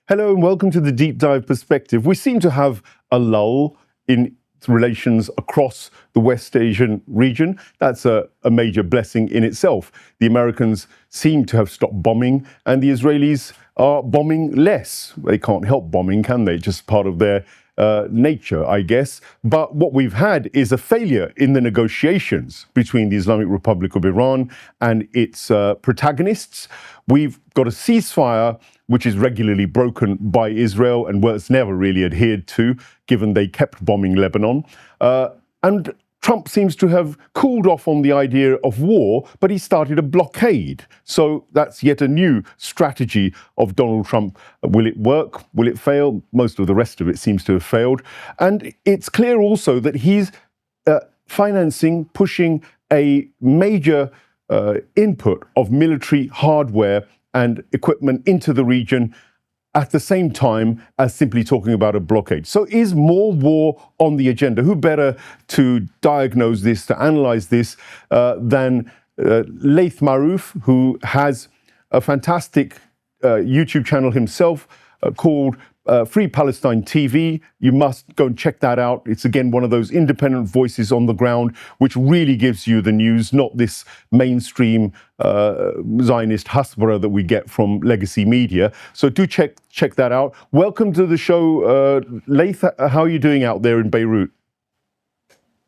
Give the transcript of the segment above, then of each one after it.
Hello and welcome to the Deep Dive Perspective. We seem to have a lull in relations across the West Asian region. That's a major blessing in itself. The Americans seem to have stopped bombing and the Israelis are bombing less. They can't help bombing, can they? Just part of their nature, I guess. But what we've had is a failure in the negotiations between the Islamic Republic of Iran and its protagonists. We've got a ceasefire which is regularly broken by Israel and was never really adhered to, given they kept bombing Lebanon. And Trump seems to have cooled off on the idea of war, but he started a blockade. So that's yet a new strategy of Donald Trump. Will it work? Will it fail? Most of the rest of it seems to have failed. And it's clear also that he's financing, pushing a major input of military hardware and equipment into the region at the same time as simply talking about a blockade. So is more war on the agenda? Who better to diagnose this, to analyze this, than Laith Marouf, who has a fantastic YouTube channel himself called Free Palestine TV. You must go and check that out. It's again one of those independent voices on the ground which really gives you the news, not this mainstream Zionist Hezbollah that we get from legacy media. So do check that out. Welcome to the show, Laith. How are you doing out there in Beirut?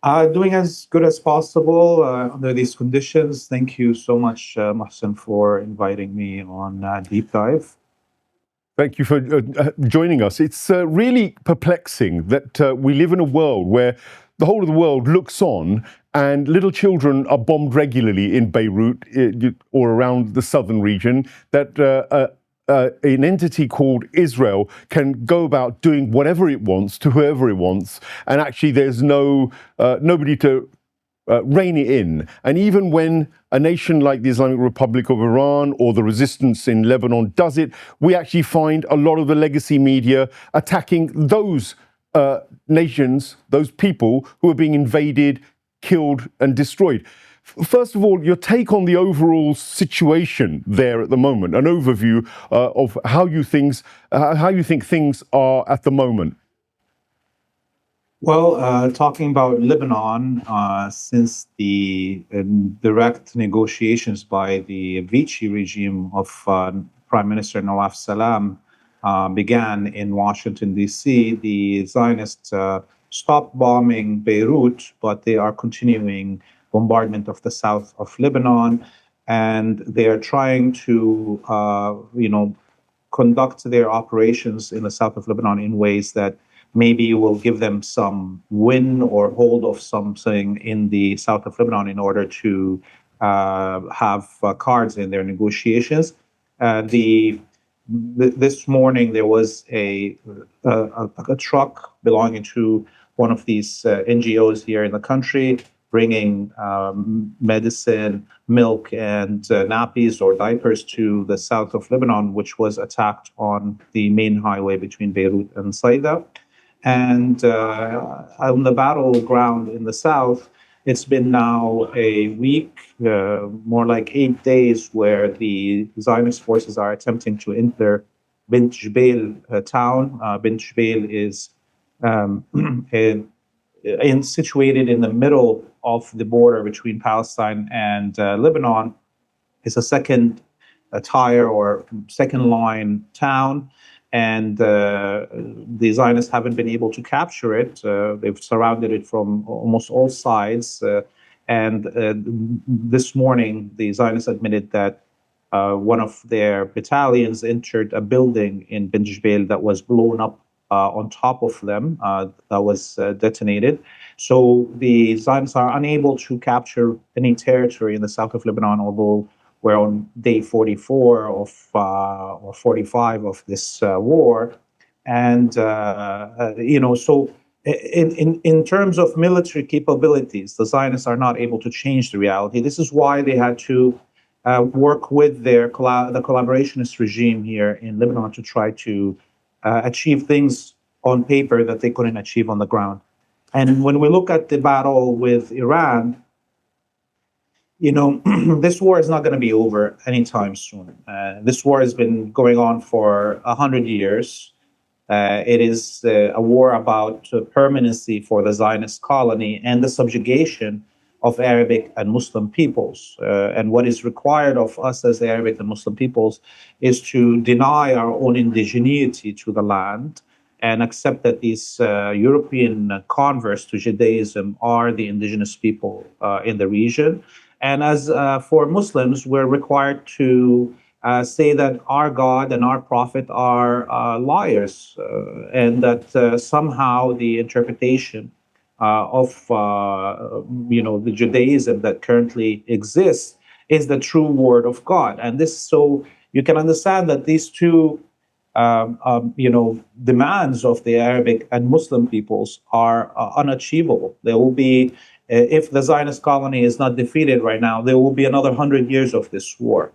Doing as good as possible under these conditions. Thank you so much, Mohsen, for inviting me on Deep Dive. Thank you for joining us. It's really perplexing that we live in a world where the whole of the world looks on and little children are bombed regularly in Beirut or around the southern region, that an entity called Israel can go about doing whatever it wants to whoever it wants, and actually there's nobody to rein it in. And even when a nation like the Islamic Republic of Iran or the resistance in Lebanon does it, we actually find a lot of the legacy media attacking those nations, those people who are being invaded, killed and destroyed. First of all, your take on the overall situation there at the moment, an overview of how you think things are at the moment. Well, talking about Lebanon, since the direct negotiations by the Vichy regime of Prime Minister Nawaf Salam began in Washington, D.C., the Zionists stopped bombing Beirut, but they are continuing bombardment of the south of Lebanon, and they are trying to, conduct their operations in the south of Lebanon in ways that maybe will give them some win or hold of something in the south of Lebanon in order to have cards in their negotiations. This morning there was a truck belonging to one of these NGOs here in the country, bringing medicine, milk, and nappies or diapers to the south of Lebanon, which was attacked on the main highway between Beirut and Saida. And on the battleground in the south, it's been now a week, more like 8 days, where the Zionist forces are attempting to enter Bint Jbeil town. Bint Jbeil is situated in the middle of the border between Palestine and Lebanon. It's a second tier or second line town. And the Zionists haven't been able to capture it. They've surrounded it from almost all sides. And this morning, the Zionists admitted that one of their battalions entered a building in Bint Jbeil that was blown up on top of them, that was detonated. So the Zionists are unable to capture any territory in the south of Lebanon, although we're on day 44 of or 45 of this war, and so in terms of military capabilities, the Zionists are not able to change the reality. This is why they had to work with the collaborationist regime here in Lebanon to try to achieve things on paper that they couldn't achieve on the ground. And when we look at the battle with Iran, this war is not going to be over anytime soon. This war has been going on for 100 years. It is a war about permanency for the Zionist colony and the subjugation of Arabic and Muslim peoples. And what is required of us as Arabic and Muslim peoples is to deny our own indigeneity to the land and accept that these European converts to Judaism are the indigenous people in the region. And as for Muslims, we're required to say that our God and our prophet are liars, and that somehow the interpretation of the Judaism that currently exists is the true word of God. And this, so you can understand that these two demands of the Arabic and Muslim peoples are unachievable. There will be, if the Zionist colony is not defeated right now, there will be another 100 years of this war.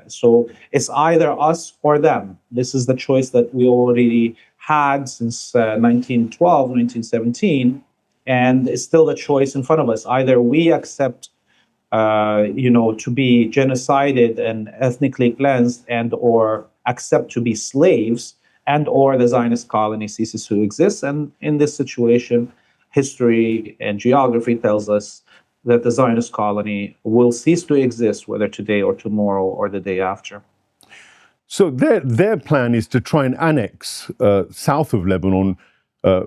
So it's either us or them. This is the choice that we already had since 1912, 1917, and it's still the choice in front of us. Either we accept to be genocided and ethnically cleansed, and or accept to be slaves, and or the Zionist colony ceases to exist. And in this situation, history and geography tells us that the Zionist colony will cease to exist, whether today or tomorrow or the day after. So their plan is to try and annex south of Lebanon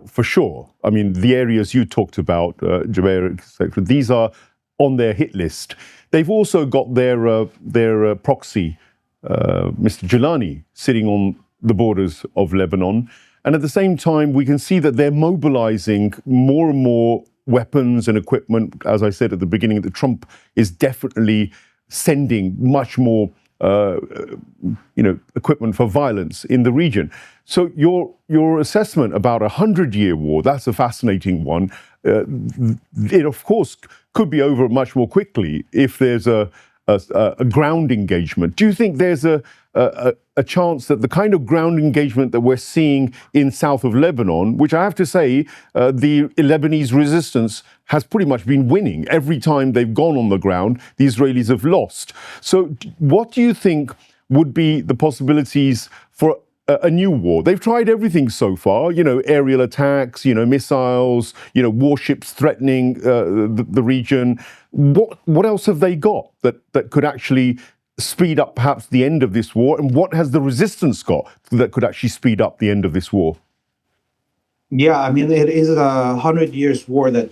for sure. I mean, the areas you talked about, Jubair, etc., these are on their hit list. They've also got their proxy, Mr. Jalani, sitting on the borders of Lebanon. And at the same time, we can see that they're mobilizing more and more weapons and equipment. As I said at the beginning, that Trump is definitely sending much more equipment for violence in the region. So your assessment about 100-year war, that's a fascinating one. It, of course, could be over much more quickly if there's a ground engagement. Do you think there's a chance that the kind of ground engagement that we're seeing in south of Lebanon, which I have to say, the Lebanese resistance has pretty much been winning. Every time they've gone on the ground, the Israelis have lost. So what do you think would be the possibilities for a new war? They've tried everything so far, aerial attacks, missiles, warships threatening the region. What else have they got that could actually speed up perhaps the end of this war? And what has the resistance got that could actually speed up the end of this war? Yeah, I mean, it is a 100 years war that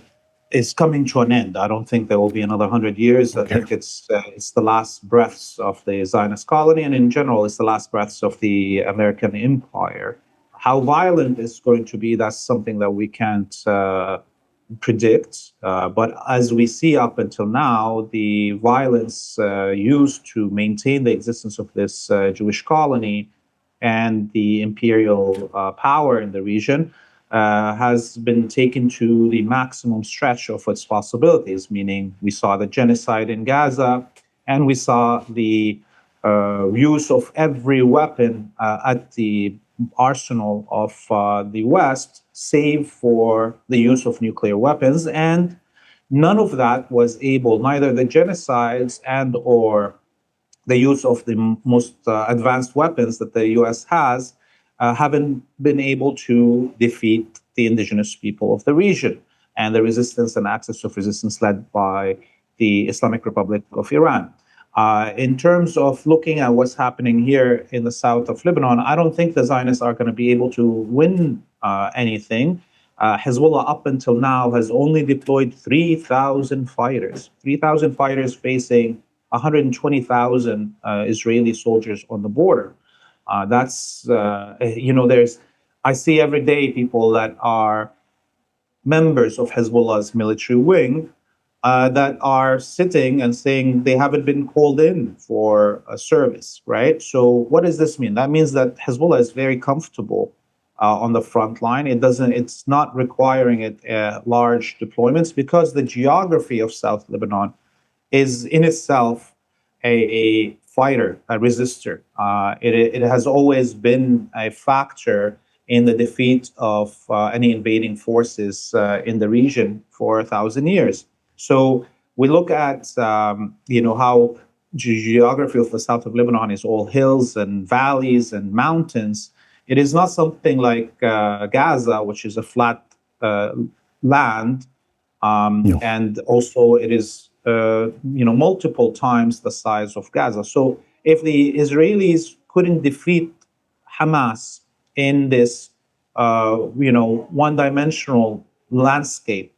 is coming to an end. I don't think there will be another 100 years. Okay. I think it's the last breaths of the Zionist colony, and in general, it's the last breaths of the American empire. How violent it's going to be, that's something that we can't predict. But as we see up until now, the violence used to maintain the existence of this Jewish colony and the imperial power in the region has been taken to the maximum stretch of its possibilities, meaning we saw the genocide in Gaza, and we saw the use of every weapon at the arsenal of the West, save for the use of nuclear weapons. And none of that was able, neither the genocides and or the use of the most advanced weapons that the US has, haven't been able to defeat the indigenous people of the region and the resistance and axis of resistance led by the Islamic Republic of Iran. In terms of looking at what's happening here in the south of Lebanon, I don't think the Zionists are going to be able to win anything. Hezbollah up until now has only deployed 3,000 fighters, 3,000 fighters facing 120,000 Israeli soldiers on the border. I see every day people that are members of Hezbollah's military wing that are sitting and saying they haven't been called in for a service, right? So what does this mean? That means that Hezbollah is very comfortable on the front line. It's not requiring large deployments because the geography of South Lebanon is in itself a fighter, a resistor. It has always been a factor in the defeat of any invading forces in the region for 1,000 years. So we look at, how geography of the south of Lebanon is all hills and valleys and mountains. It is not something like Gaza, which is a flat land, and also it is multiple times the size of Gaza. So if the Israelis couldn't defeat Hamas in this one-dimensional landscape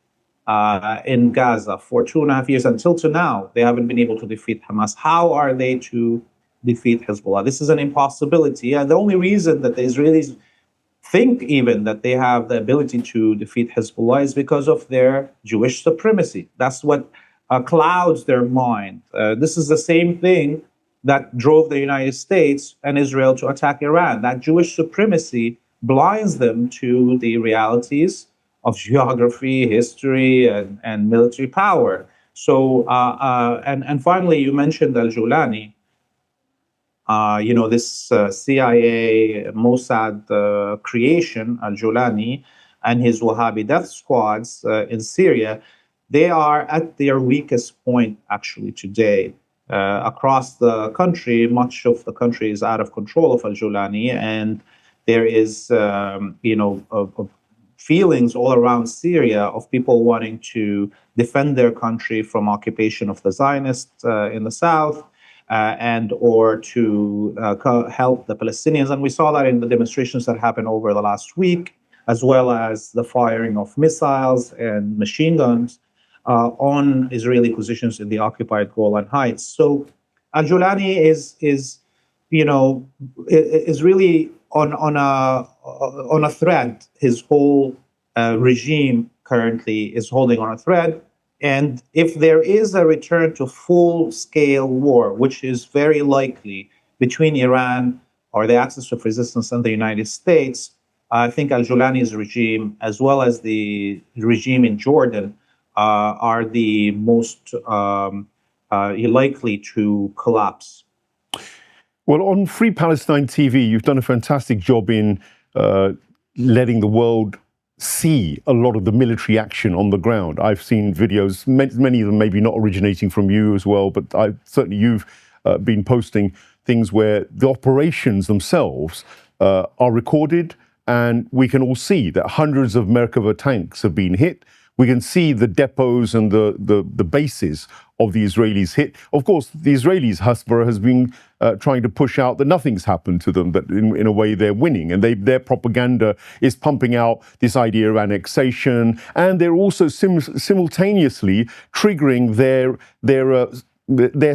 in Gaza for 2.5 years until to now, they haven't been able to defeat Hamas. How are they to defeat Hezbollah? This is an impossibility. And the only reason that the Israelis think even that they have the ability to defeat Hezbollah is because of their Jewish supremacy. That's what clouds their mind. This is the same thing that drove the United States and Israel to attack Iran. That Jewish supremacy blinds them to the realities of geography, history, and military power. So, and finally, you mentioned Al-Julani. This CIA Mossad creation, Al-Julani, and his Wahhabi death squads in Syria, they are at their weakest point actually today. Across the country, much of the country is out of control of Al-Julani, and there is, feelings all around Syria of people wanting to defend their country from occupation of the Zionists in the south, and or to help the Palestinians. And we saw that in the demonstrations that happened over the last week, as well as the firing of missiles and machine guns on Israeli positions in the occupied Golan Heights. So Al-Julani is really on a thread. His whole regime currently is holding on a thread. And if there is a return to full-scale war, which is very likely between Iran or the axis of resistance and the United States, I think Al-Julani's regime, as well as the regime in Jordan, are the most likely to collapse. Well, on Free Palestine TV, you've done a fantastic job in letting the world see a lot of the military action on the ground. I've seen videos, many of them maybe not originating from you as well, but certainly you've been posting things where the operations themselves are recorded, and we can all see that hundreds of Merkava tanks have been hit. We can see the depots and the bases of the Israelis hit. Of course, the Israelis, Hezbollah, has been trying to push out that nothing's happened to them, that in a way they're winning. And their propaganda is pumping out this idea of annexation. And they're also simultaneously triggering their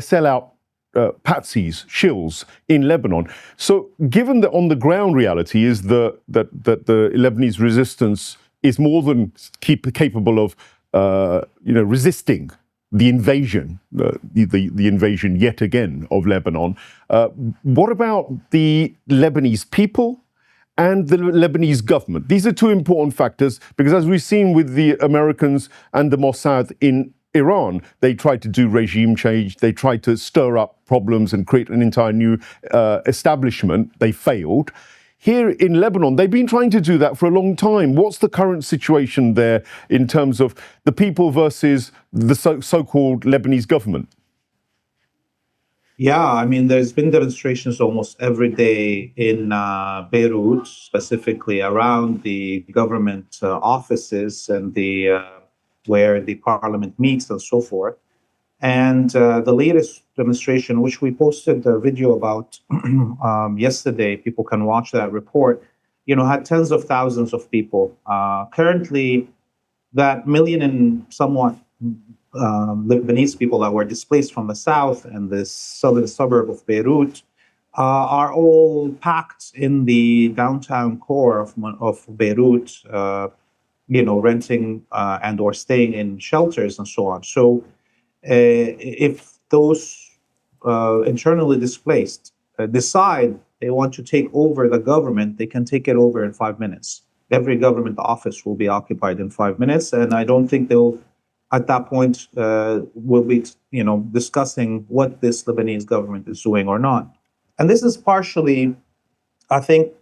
sellout patsies, shills in Lebanon. So given that on the ground reality is that the Lebanese resistance is more than capable of resisting the invasion, the invasion yet again of Lebanon. What about the Lebanese people and the Lebanese government? These are two important factors, because as we've seen with the Americans and the Mossad in Iran, they tried to do regime change, they tried to stir up problems and create an entire new establishment. They failed. Here in Lebanon, they've been trying to do that for a long time. What's the current situation there in terms of the people versus the so-called Lebanese government? Yeah, I mean, there's been demonstrations almost every day in Beirut, specifically around the government offices and where the parliament meets and so forth. And the latest demonstration, which we posted a video about yesterday, people can watch that report, had tens of thousands of people. Currently, that million and somewhat Lebanese people that were displaced from the south and the southern suburb of Beirut are all packed in the downtown core of Beirut, renting and or staying in shelters and so on. So if those internally displaced decide they want to take over the government, they can take it over in 5 minutes. Every government office will be occupied in 5 minutes, and I don't think they'll, at that point, will be, discussing what this Lebanese government is doing or not. And this is partially, I think,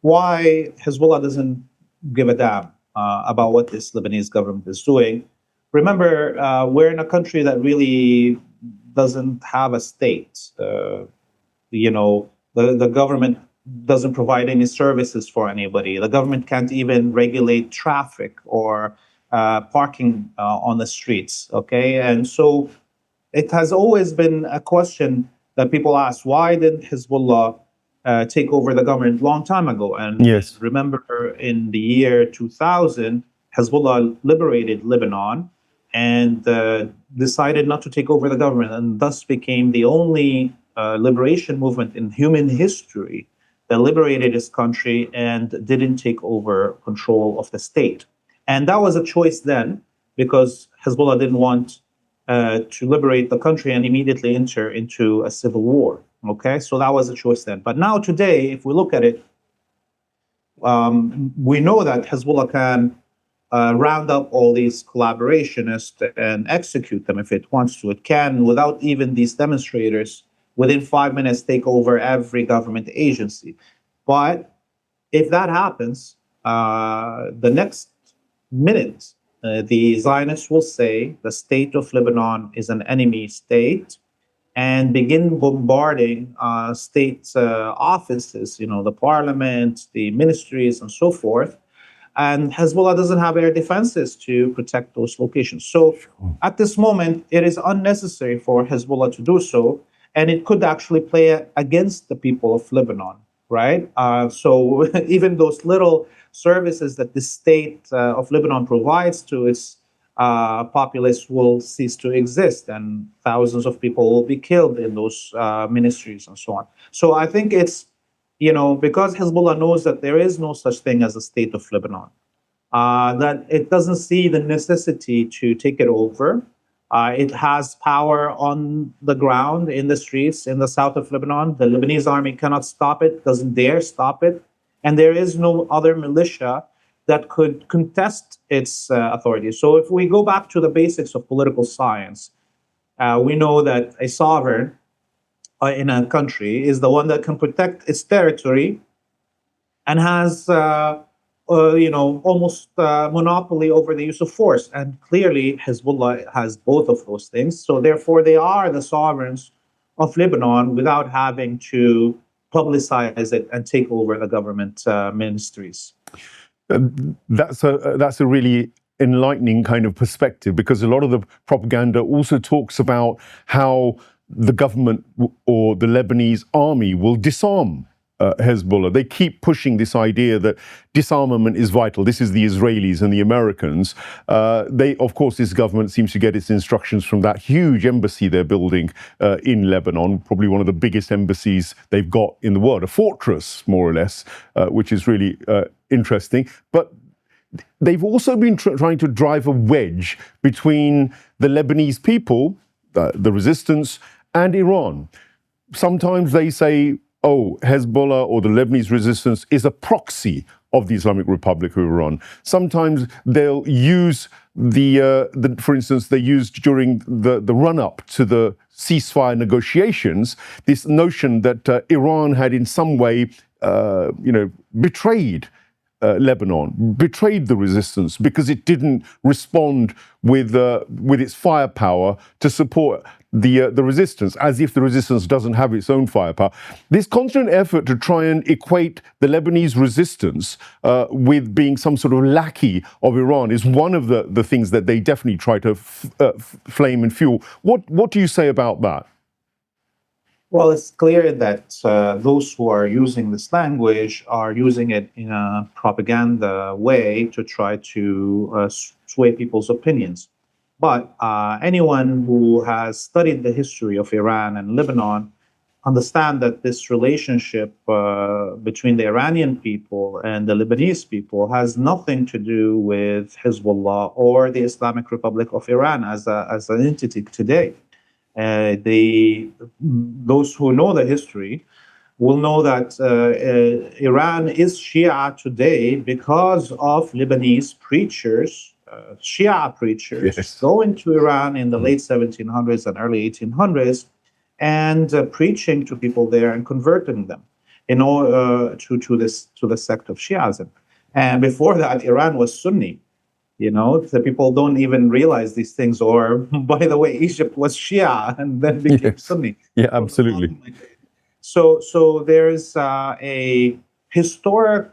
why Hezbollah doesn't give a damn about what this Lebanese government is doing. remember, we're in a country that really doesn't have a state. The government doesn't provide any services for anybody. The government can't even regulate traffic or parking on the streets. Okay, and so it has always been a question that people ask: why did Hezbollah take over the government long time ago? And Yes. remember, in the year 2000, Hezbollah liberated Lebanon and decided not to take over the government, and thus became the only liberation movement in human history that liberated its country and didn't take over control of the state. And that was a choice then, because Hezbollah didn't want to liberate the country and immediately enter into a civil war. Okay, so that was a choice then. But now today, if we look at it, we know that Hezbollah can round up all these collaborationists and execute them if it wants to. It can, without even these demonstrators, within 5 minutes take over every government agency. But if that happens, the next minute, the Zionists will say the state of Lebanon is an enemy state and begin bombarding state offices, the parliament, the ministries, and so forth. And Hezbollah doesn't have air defenses to protect those locations. So at this moment, it is unnecessary for Hezbollah to do so, and it could actually play against the people of Lebanon, right? So even those little services that the state of Lebanon provides to its populace will cease to exist, and thousands of people will be killed in those ministries and so on. So I think it's, because Hezbollah knows that there is no such thing as a state of Lebanon, that it doesn't see the necessity to take it over. It has power on the ground, in the streets, in the south of Lebanon. The Lebanese army cannot stop it, doesn't dare stop it. And there is no other militia that could contest its authority. So if we go back to the basics of political science, we know that a sovereign in a country is the one that can protect its territory and has almost monopoly over the use of force. And clearly, Hezbollah has both of those things. So therefore, they are the sovereigns of Lebanon without having to publicize it and take over the government ministries. That's a really enlightening kind of perspective, because a lot of the propaganda also talks about how the government or the Lebanese army will disarm Hezbollah. They keep pushing this idea that disarmament is vital. This is the Israelis and the Americans. Of course, this government seems to get its instructions from that huge embassy they're building in Lebanon, probably one of the biggest embassies they've got in the world, a fortress, more or less, which is really interesting. But they've also been trying to drive a wedge between the Lebanese people, the resistance, and Iran. Sometimes they say, Hezbollah or the Lebanese resistance is a proxy of the Islamic Republic of Iran. Sometimes they'll use for instance, they used during the run-up to the ceasefire negotiations, this notion that Iran had in some way, betrayed Lebanon, betrayed the resistance because it didn't respond with its firepower to support the resistance, as if the resistance doesn't have its own firepower. This constant effort to try and equate the Lebanese resistance with being some sort of lackey of Iran is one of the things that they definitely try to flame and fuel. What do you say about that? Well, it's clear that those who are using this language are using it in a propaganda way to try to sway people's opinions. But anyone who has studied the history of Iran and Lebanon understand that this relationship between the Iranian people and the Lebanese people has nothing to do with Hezbollah or the Islamic Republic of Iran as an entity today. Those who know the history will know that Iran is Shia today because of Lebanese preachers, Shia preachers, Yes, going to Iran in the late 1700s and early 1800s and preaching to people there and converting them in order to the sect of Shiism. And before that, Iran was Sunni. The people don't even realize these things. Or, by the way, Egypt was Shia and then became Yes. Sunni. Yeah, absolutely. So there's a historic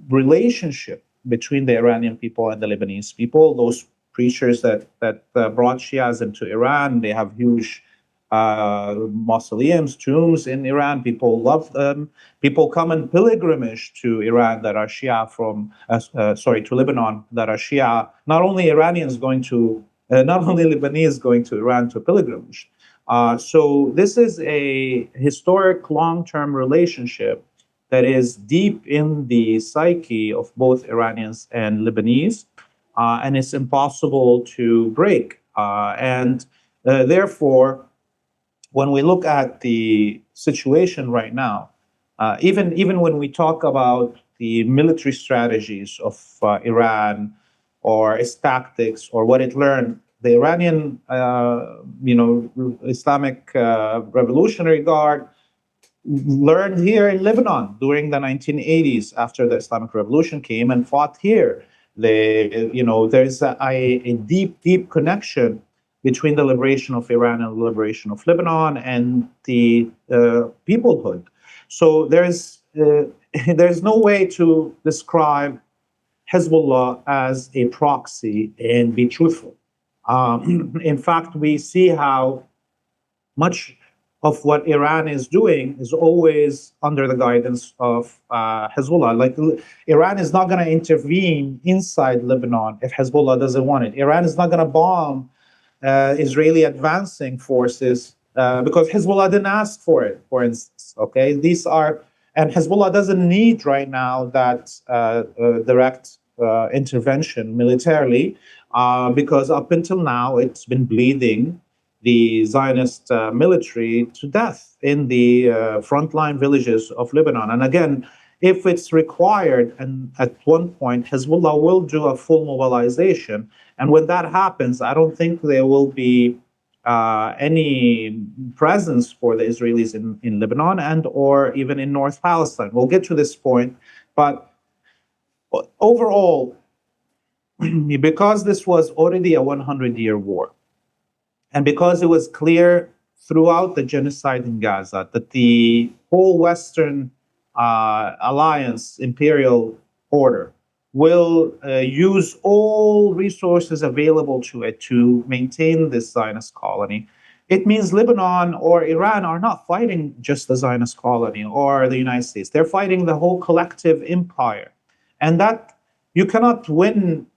relationship between the Iranian people and the Lebanese people. Those preachers that brought Shiism to Iran, they have huge mausoleums, tombs in Iran. People love them. People come in pilgrimage to Iran that are Shia to Lebanon that are Shia. Not only not only Lebanese going to Iran to pilgrimage. So this is a historic long-term relationship that is deep in the psyche of both Iranians and Lebanese, and it's impossible to break. And therefore, when we look at the situation right now, even when we talk about the military strategies of Iran or its tactics or what it learned, the Iranian, Islamic Revolutionary Guard learned here in Lebanon during the 1980s after the Islamic Revolution came and fought here. There's a deep connection between the liberation of Iran and the liberation of Lebanon and the peoplehood. So there's no way to describe Hezbollah as a proxy and be truthful. In fact, we see how much of what Iran is doing is always under the guidance of Hezbollah. Like, Iran is not going to intervene inside Lebanon if Hezbollah doesn't want it. Iran is not going to bomb Israeli advancing forces because Hezbollah didn't ask for it, for instance. Okay, and Hezbollah doesn't need right now that direct intervention militarily because up until now it's been bleeding the Zionist military to death in the frontline villages of Lebanon. And again, if it's required, and at one point Hezbollah will do a full mobilization, and when that happens, I don't think there will be any presence for the Israelis in Lebanon and or even in North Palestine. We'll get to this point, but overall, because this was already a 100-year war, and because it was clear throughout the genocide in Gaza that the whole Western alliance, imperial order, will use all resources available to it to maintain this Zionist colony, it means Lebanon or Iran are not fighting just the Zionist colony or the United States. They're fighting the whole collective empire. And that you cannot win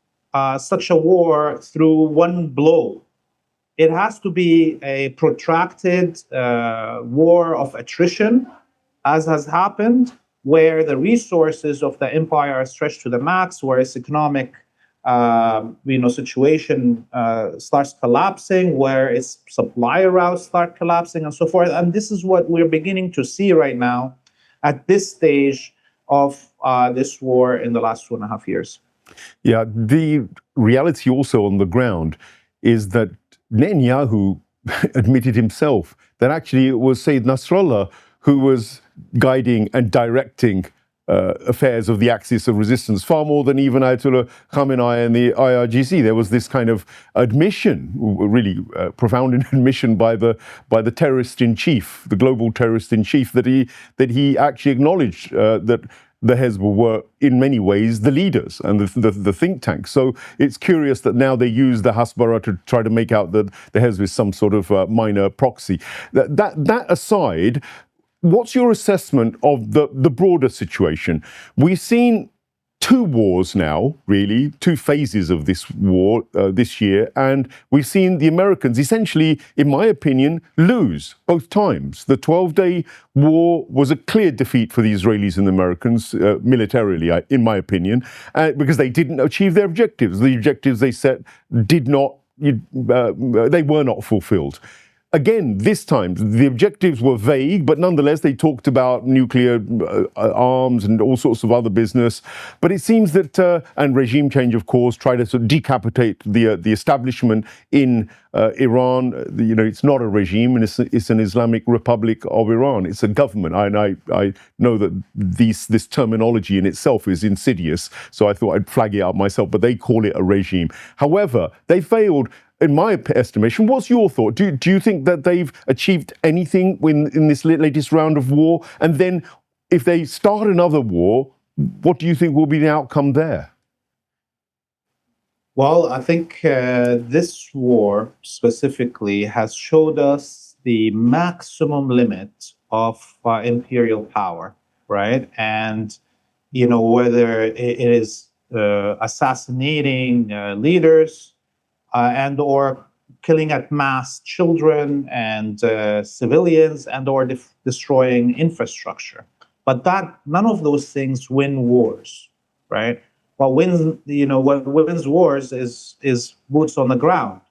such a war through one blow. It has to be a protracted war of attrition, as has happened, where the resources of the empire are stretched to the max, where its economic situation starts collapsing, where its supply routes start collapsing, and so forth. And this is what we're beginning to see right now at this stage of this war in the last 2.5 years. Yeah, the reality also on the ground is that Netanyahu admitted himself that actually it was Sayyid Nasrallah who was guiding and directing affairs of the axis of resistance far more than even Ayatollah Khamenei and the IRGC. There was this kind of admission, really profound admission by the terrorist in chief, the global terrorist in chief, that he actually acknowledged that the Hezbollah were in many ways the leaders and the think tank. So it's curious that now they use the Hasbara to try to make out that the Hezbollah is some sort of minor proxy. That aside, what's your assessment of the broader situation? We've seen two wars now, really, two phases of this war this year, and we've seen the Americans essentially, in my opinion, lose both times. The 12-day war was a clear defeat for the Israelis and the Americans militarily, in my opinion, because they didn't achieve their objectives. The objectives they set they were not fulfilled. again, this time, the objectives were vague, but nonetheless, they talked about nuclear arms and all sorts of other business. But it seems that, and regime change, of course, try to sort of decapitate the establishment in Iran. It's not a regime, and it's an Islamic Republic of Iran. It's a government. I know that this terminology in itself is insidious, so I thought I'd flag it up myself, but they call it a regime. However, they failed. In my estimation, what's your thought? Do you think that they've achieved anything in this latest round of war? And then if they start another war, what do you think will be the outcome there? Well, I think this war specifically has showed us the maximum limit of imperial power, right? And, whether it is assassinating leaders, and or killing at mass children and civilians, and or destroying infrastructure. But none of those things win wars, right? What wins wars is boots on the ground.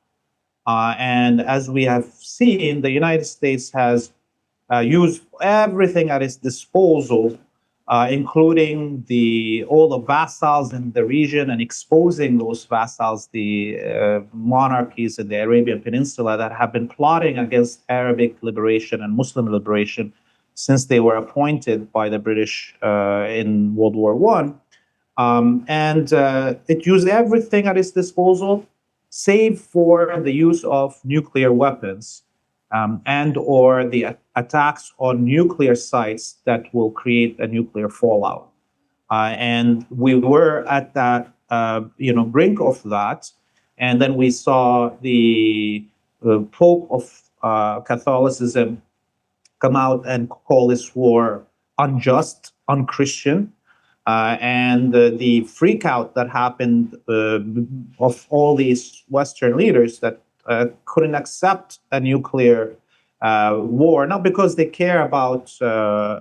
And as we have seen, the United States has used everything at its disposal, including all the vassals in the region, and exposing those vassals, the monarchies in the Arabian Peninsula that have been plotting against Arabic liberation and Muslim liberation since they were appointed by the British in World War I. And it used everything at its disposal, save for the use of nuclear weapons. And or the attacks on nuclear sites that will create a nuclear fallout. And we were at that, brink of that. And then we saw the Pope of Catholicism come out and call this war unjust, unchristian. And the freak out that happened of all these Western leaders that couldn't accept a nuclear war, not because they care about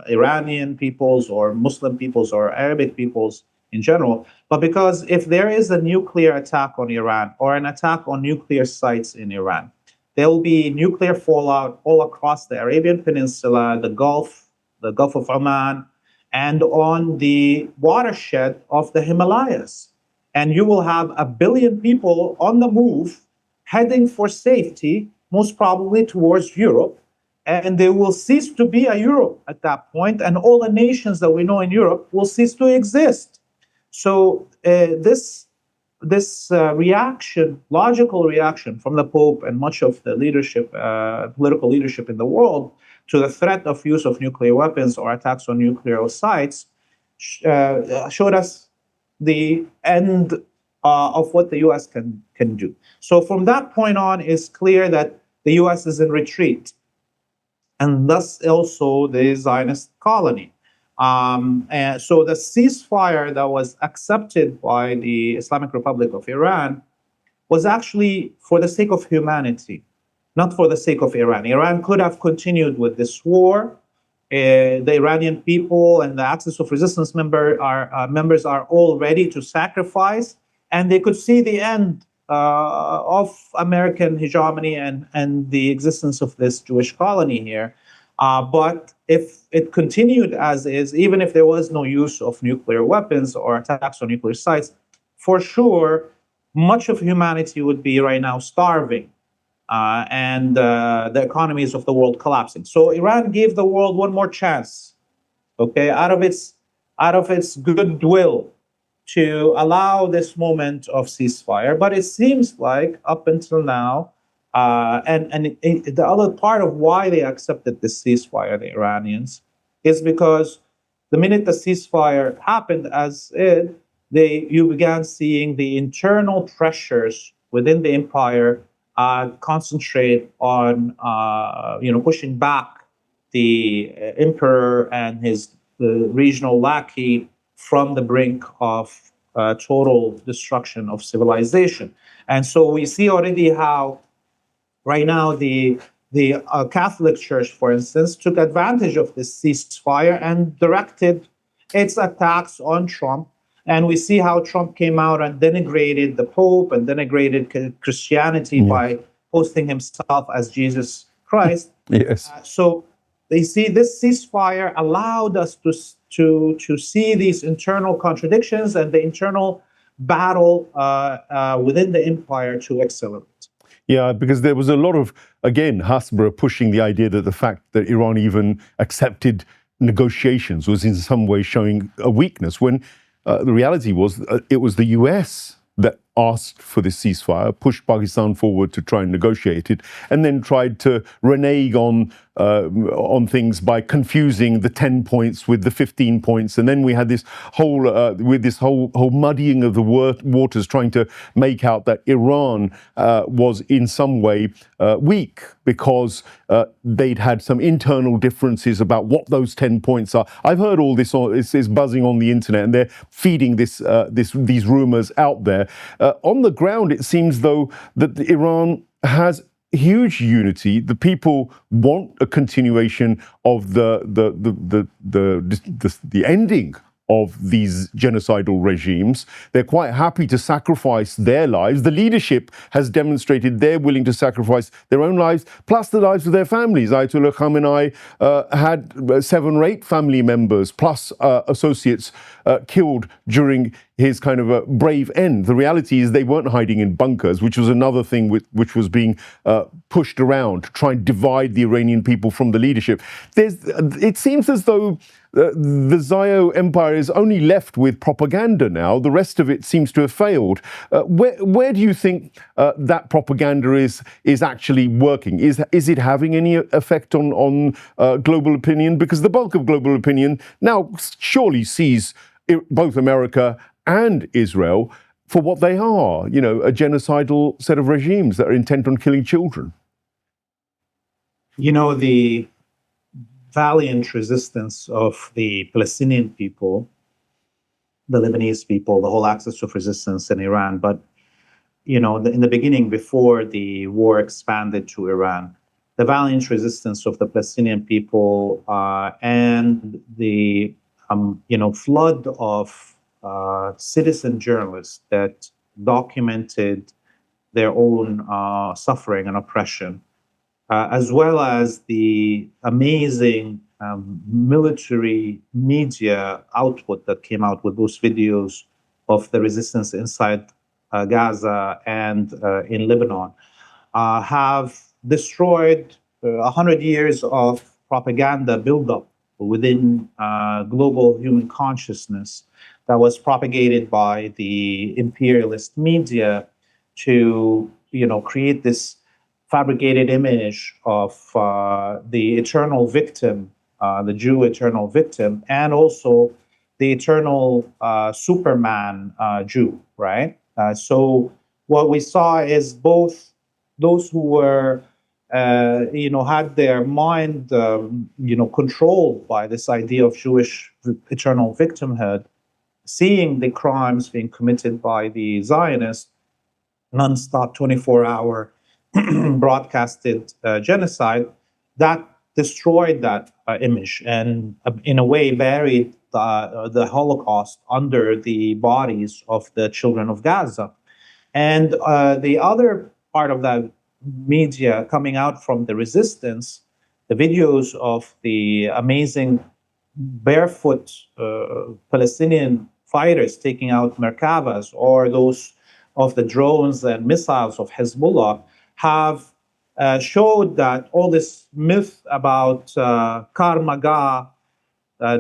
Iranian peoples or Muslim peoples or Arabic peoples in general, but because if there is a nuclear attack on Iran or an attack on nuclear sites in Iran, there will be nuclear fallout all across the Arabian Peninsula, the Gulf of Oman, and on the watershed of the Himalayas. And you will have 1 billion people on the move, heading for safety, most probably towards Europe. And there will cease to be a Europe at that point, and all the nations that we know in Europe will cease to exist. So this reaction, logical reaction from the Pope and much of the leadership, political leadership in the world, to the threat of use of nuclear weapons or attacks on nuclear sites, showed us the end of what the U.S. can do. So from that point on, it's clear that the U.S. is in retreat, and thus also the Zionist colony. And so the ceasefire that was accepted by the Islamic Republic of Iran was actually for the sake of humanity, not for the sake of Iran. Iran could have continued with this war. The Iranian people and the Axis of Resistance members are all ready to sacrifice, and they could see the end of American hegemony and the existence of this Jewish colony here. But if it continued as is, even if there was no use of nuclear weapons or attacks on nuclear sites, for sure, much of humanity would be right now starving. And the economies of the world collapsing. So Iran gave the world one more chance, okay, out of its goodwill, to allow this moment of ceasefire. But it seems like up until now, the other part of why they accepted this ceasefire, the Iranians, is because the minute the ceasefire happened, you began seeing the internal pressures within the empire concentrate on pushing back the emperor and his regional lackey from the brink of total destruction of civilization. And so we see already how right now the Catholic Church, for instance, took advantage of this ceasefire and directed its attacks on Trump. And we see how Trump came out and denigrated the Pope and denigrated Christianity by posting himself as Jesus Christ. Yes. So they see this ceasefire allowed us to see these internal contradictions and the internal battle within the empire to accelerate. Yeah, because there was a lot of, again, Hasbro pushing the idea that the fact that Iran even accepted negotiations was in some way showing a weakness, when the reality was it was the US that asked for this ceasefire, pushed Pakistan forward to try and negotiate it, and then tried to renege on things by confusing the 10 points with the 15 points, and then we had this whole muddying of the waters, trying to make out that Iran was in some way weak because they'd had some internal differences about what those 10 points are. I've heard all this is buzzing on the internet, and they're feeding these rumors out there. On the ground, it seems though that Iran has huge unity. The people want a continuation of the ending of these genocidal regimes. They're quite happy to sacrifice their lives. The leadership has demonstrated they're willing to sacrifice their own lives, plus the lives of their families. Ayatollah Khamenei had 7 or 8 family members, plus associates killed during his kind of a brave end. The reality is they weren't hiding in bunkers, which was another thing which was being pushed around to try and divide the Iranian people from the leadership. It seems as though the Zio Empire is only left with propaganda now. The rest of it seems to have failed. Where do you think that propaganda is actually working? Is it having any effect on global opinion? Because the bulk of global opinion now surely sees both America and Israel for what they are, a genocidal set of regimes that are intent on killing children. The valiant resistance of the Palestinian people, the Lebanese people, the whole axis of resistance in Iran. But, in the beginning, before the war expanded to Iran, the valiant resistance of the Palestinian people and the, flood of citizen journalists that documented their own suffering and oppression, as well as the amazing military media output that came out with those videos of the resistance inside Gaza and in Lebanon, have destroyed 100 years of propaganda buildup within global human consciousness that was propagated by the imperialist media to, create this fabricated image of the eternal victim, the Jew eternal victim, and also the eternal Superman Jew, right? So what we saw is both those who were, had their mind, controlled by this idea of Jewish eternal victimhood, seeing the crimes being committed by the Zionists, nonstop 24-hour broadcasted genocide, that destroyed that image and in a way buried the Holocaust under the bodies of the children of Gaza. And the other part of that media coming out from the resistance, the videos of the amazing barefoot Palestinian fighters taking out Merkavas, or those of the drones and missiles of Hezbollah, have showed that all this myth about Karmaga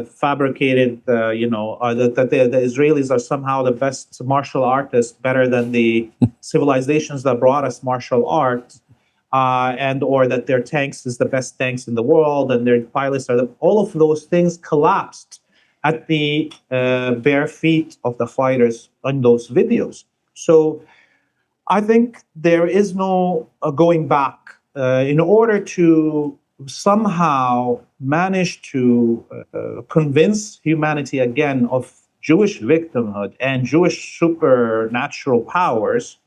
fabricated, that the Israelis are somehow the best martial artists, better than the civilizations that brought us martial art, and or that their tanks is the best tanks in the world, and their pilots are all of those things collapsed at the bare feet of the fighters on those videos. So I think there is no going back. In order to somehow manage to convince humanity again of Jewish victimhood and Jewish supernatural powers,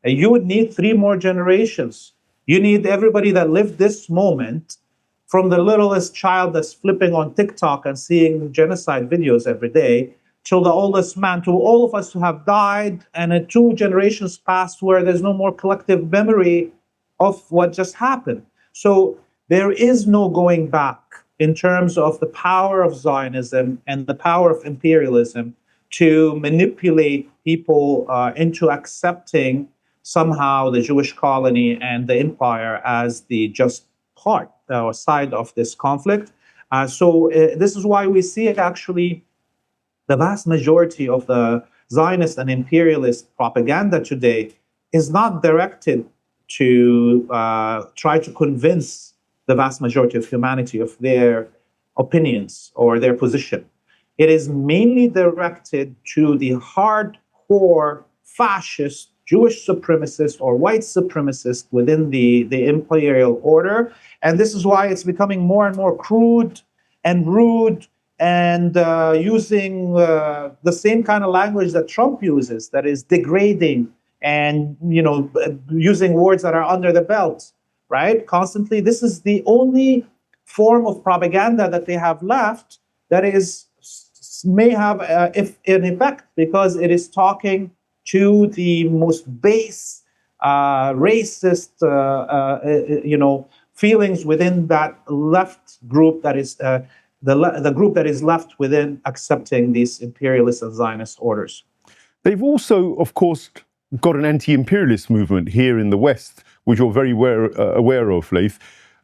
you would need 3 more generations. You need everybody that lived this moment, from the littlest child that's flipping on TikTok and seeing genocide videos every day, till the oldest man, to all of us who have died, and 2 generations passed where there's no more collective memory of what just happened. So there is no going back in terms of the power of Zionism and the power of imperialism to manipulate people into accepting somehow the Jewish colony and the empire as the just part or side of this conflict. So this is why we see it actually, the vast majority of the Zionist and imperialist propaganda today is not directed to try to convince the vast majority of humanity of their opinions or their position. It is mainly directed to the hardcore fascist Jewish supremacist or white supremacist within the imperial order. And this is why it's becoming more and more crude and rude and using the same kind of language that Trump uses, that is degrading and using words that are under the belt, right? Constantly. This is the only form of propaganda that they have left that may have if an effect, because it is talking to the most base racist feelings within that left group, that is the group that is left within accepting these imperialist and Zionist orders. They've also, of course, got an anti-imperialist movement here in the West, which you're very aware of, Laith,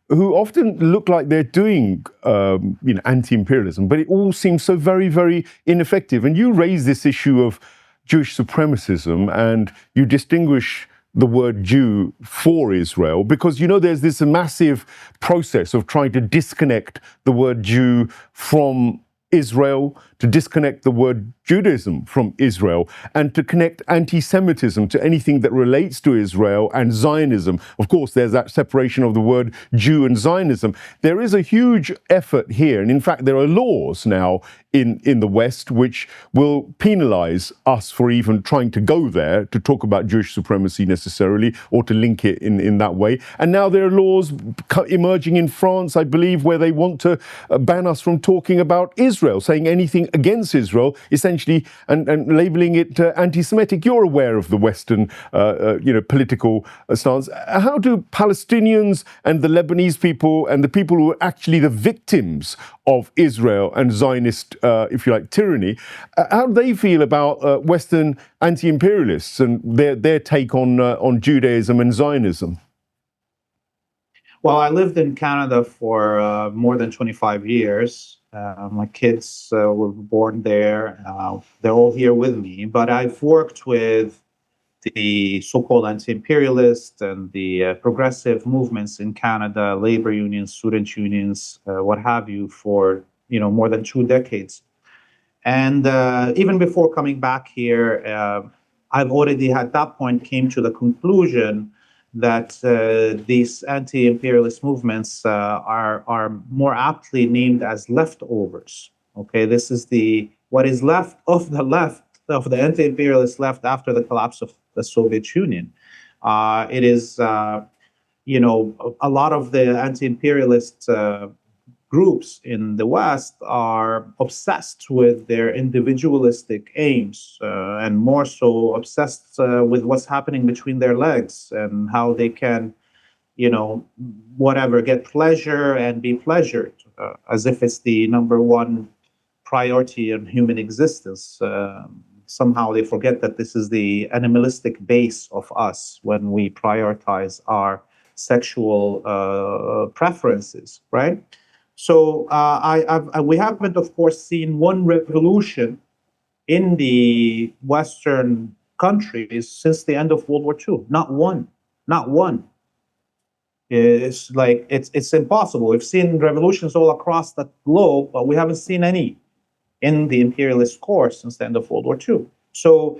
who often look like they're doing anti-imperialism, but it all seems so very, very ineffective. And you raise this issue of Jewish supremacism, and you distinguish the word Jew for Israel, because there's this massive process of trying to disconnect the word Jew from Israel, to disconnect the word Judaism from Israel, and to connect anti-Semitism to anything that relates to Israel and Zionism. Of course, there's that separation of the word Jew and Zionism. There is a huge effort here, and in fact, there are laws now in the West which will penalize us for even trying to go there to talk about Jewish supremacy necessarily, or to link it in that way. And now there are laws emerging in France, I believe, where they want to ban us from talking about Israel, saying anything against Israel, essentially, and labeling it anti-Semitic. You're aware of the Western, political stance. How do Palestinians and the Lebanese people and the people who are actually the victims of Israel and Zionist, if you like, tyranny, how do they feel about Western anti-imperialists and their take on Judaism and Zionism? Well, I lived in Canada for more than 25 years. My kids were born there. They're all here with me. But I've worked with the so-called anti-imperialist and the progressive movements in Canada, labor unions, student unions, what have you, for more than 2 decades. And even before coming back here, I've already at that point came to the conclusion that these anti-imperialist movements are more aptly named as leftovers. Okay, this is what is left of the anti-imperialist left after the collapse of the Soviet Union. It is a lot of the anti-imperialist groups in the West are obsessed with their individualistic aims, and more so obsessed with what's happening between their legs and how they can, get pleasure and be pleasured, as if it's the number one priority in human existence. Somehow they forget that this is the animalistic base of us when we prioritize our sexual preferences, right? So we haven't, of course, seen one revolution in the Western countries since the end of World War II. Not one. It's like it's impossible. We've seen revolutions all across the globe, but we haven't seen any in the imperialist core since the end of World War II. So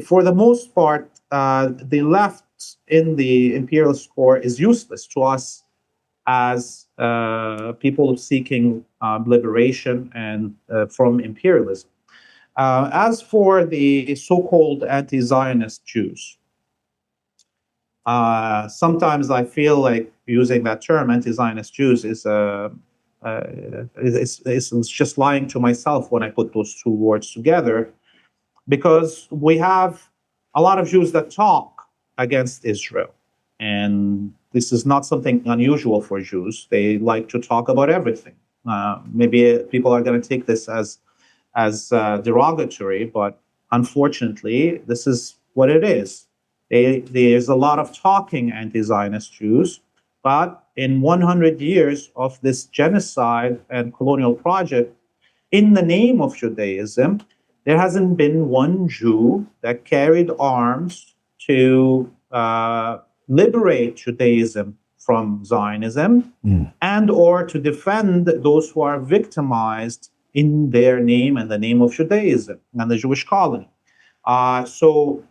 for the most part, the left in the imperialist core is useless to us as people seeking liberation and from imperialism. As for the so-called anti-Zionist Jews, sometimes I feel like using that term, anti-Zionist Jews, is just lying to myself when I put those two words together, because we have a lot of Jews that talk against Israel, and This is not something unusual for Jews. They like to talk about everything. Maybe people are going to take this as derogatory, but unfortunately, this is what it is. There's a lot of talking anti-Zionist Jews, but in 100 years of this genocide and colonial project, in the name of Judaism, there hasn't been one Jew that carried arms to liberate Judaism from Zionism and or to defend those who are victimized in their name and the name of Judaism and the Jewish colony. So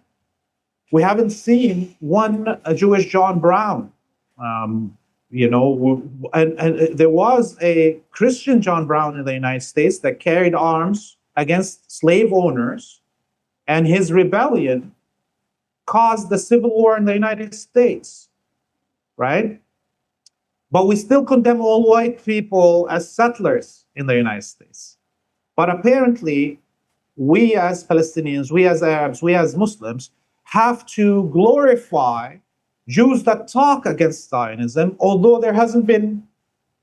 we haven't seen one Jewish John Brown. And there was a Christian John Brown in the United States that carried arms against slave owners, and his rebellion caused the Civil War in the United States, right? But we still condemn all white people as settlers in the United States. But apparently, we as Palestinians, we as Arabs, we as Muslims have to glorify Jews that talk against Zionism, although there hasn't been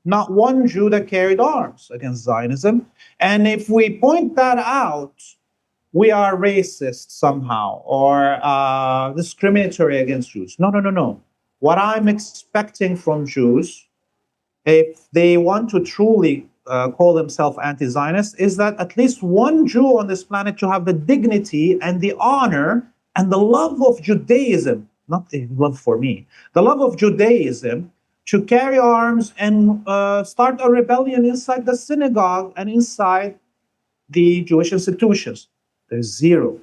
not one Jew that carried arms against Zionism. And if we point that out, we are racist somehow or discriminatory against Jews. No. What I'm expecting from Jews, if they want to truly call themselves anti-Zionist, is that at least one Jew on this planet to have the dignity and the honor and the love of Judaism, not the love for me, the love of Judaism, to carry arms and start a rebellion inside the synagogue and inside the Jewish institutions. There's zero.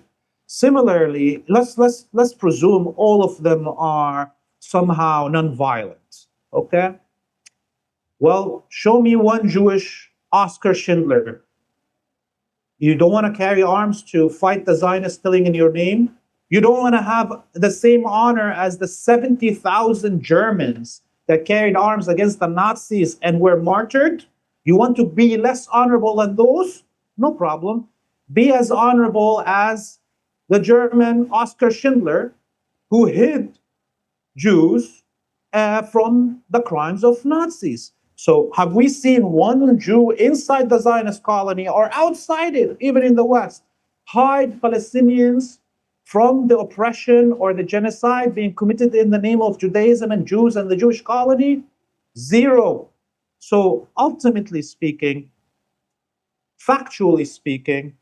Similarly, let's presume all of them are somehow nonviolent. Okay? Well, show me one Jewish Oskar Schindler. You don't want to carry arms to fight the Zionist killing in your name? You don't want to have the same honor as the 70,000 Germans that carried arms against the Nazis and were martyred? You want to be less honorable than those? No problem. Be as honorable as the German Oskar Schindler, who hid Jews from the crimes of Nazis. So have we seen one Jew inside the Zionist colony or outside it, even in the West, hide Palestinians from the oppression or the genocide being committed in the name of Judaism and Jews and the Jewish colony? Zero. So ultimately speaking, factually speaking,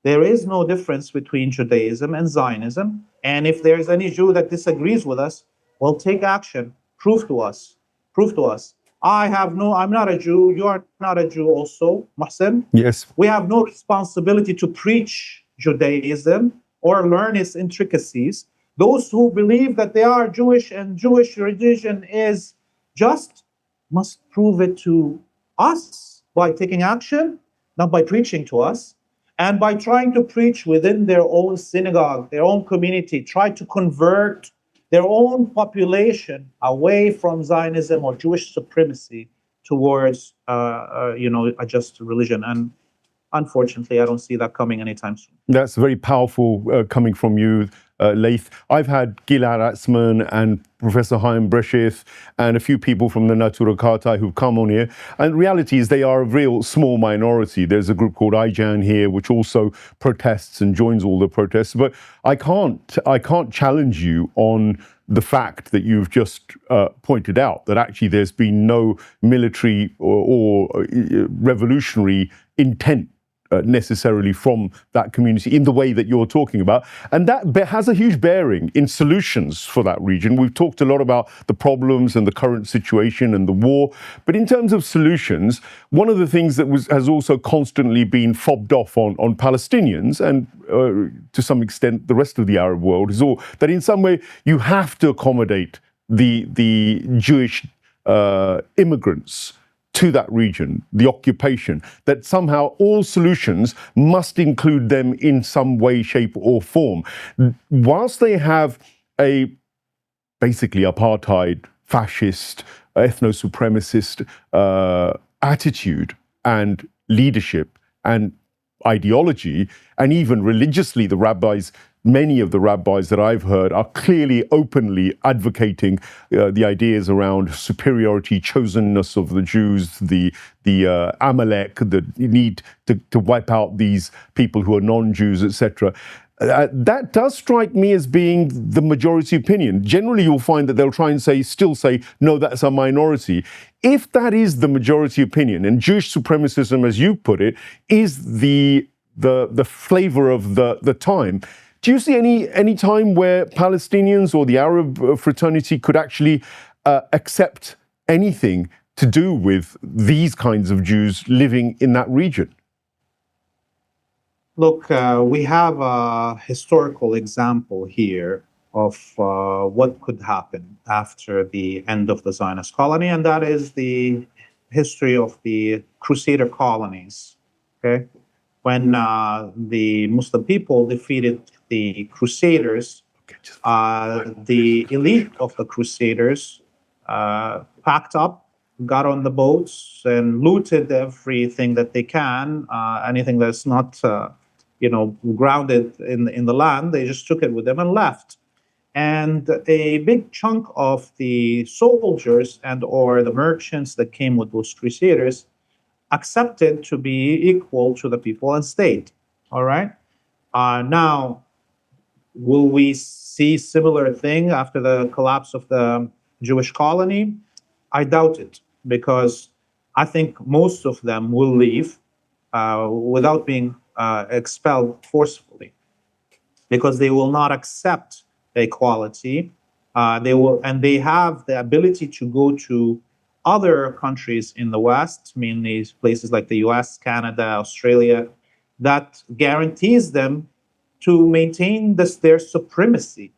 there is no difference between Judaism and Zionism. And if there is any Jew that disagrees with us, well, take action. Prove to us. Prove to us. I'm not a Jew. You are not a Jew also, Mohsen. Yes. We have no responsibility to preach Judaism or learn its intricacies. Those who believe that they are Jewish and Jewish religion is just must prove it to us by taking action, not by preaching to us, and by trying to preach within their own synagogue, their own community, try to convert their own population away from Zionism or Jewish supremacy towards a just religion. And unfortunately, I don't see that coming anytime soon. That's very powerful coming from you, Laith. I've had Gilad Atzmon and Professor Chaim Bresheth and a few people from the Natura Carta who've come on here. And the reality is they are a real small minority. There's a group called IJAN here, which also protests and joins all the protests. But I can't challenge you on the fact that you've just pointed out, that actually there's been no military or revolutionary intent necessarily from that community in the way that you're talking about. And that has a huge bearing in solutions for that region. We've talked a lot about the problems and the current situation and the war. But in terms of solutions, one of the things that has also constantly been fobbed off on Palestinians and to some extent the rest of the Arab world is all that in some way you have to accommodate the Jewish immigrants to that region, the occupation, that somehow all solutions must include them in some way, shape or form. Whilst they have a basically apartheid, fascist, ethno-supremacist attitude and leadership and ideology, and even religiously the rabbis many of the rabbis that I've heard are clearly, openly advocating the ideas around superiority, chosenness of the Jews, the Amalek, the need to wipe out these people who are non-Jews, etc. That does strike me as being the majority opinion. Generally, you'll find that they'll try and still say, no, that's a minority. If that is the majority opinion, and Jewish supremacism, as you put it, is the flavor of the time, do you see any time where Palestinians or the Arab fraternity could actually accept anything to do with these kinds of Jews living in that region? Look, we have a historical example here of what could happen after the end of the Zionist colony, and that is the history of the Crusader colonies. Okay, when the Muslim people defeated the Crusaders, the elite of the Crusaders packed up, got on the boats, and looted everything that they can, anything that's not grounded in the land. They just took it with them and left. And a big chunk of the soldiers and or the merchants that came with those crusaders accepted to be equal to the people and state. All right. Now, will we see similar thing after the collapse of the Jewish colony? I doubt it, because I think most of them will leave without being expelled forcefully, because they will not accept equality. They have the ability to go to other countries in the West, mainly places like the US, Canada, Australia, that guarantees them to maintain their supremacy.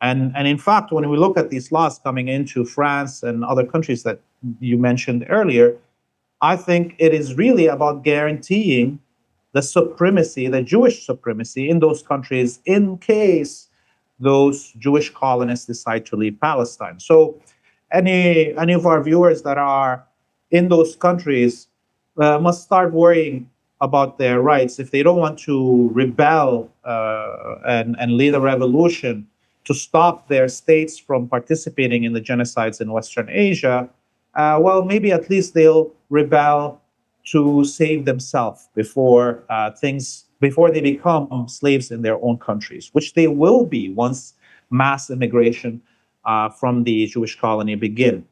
And in fact, when we look at these laws coming into France and other countries that you mentioned earlier, I think it is really about guaranteeing the supremacy, the Jewish supremacy in those countries in case those Jewish colonists decide to leave Palestine. So any of our viewers that are in those countries must start worrying about their rights. If they don't want to rebel and lead a revolution to stop their states from participating in the genocides in Western Asia, well, maybe at least they'll rebel to save themselves before they become slaves in their own countries, which they will be once mass immigration from the Jewish colony begin.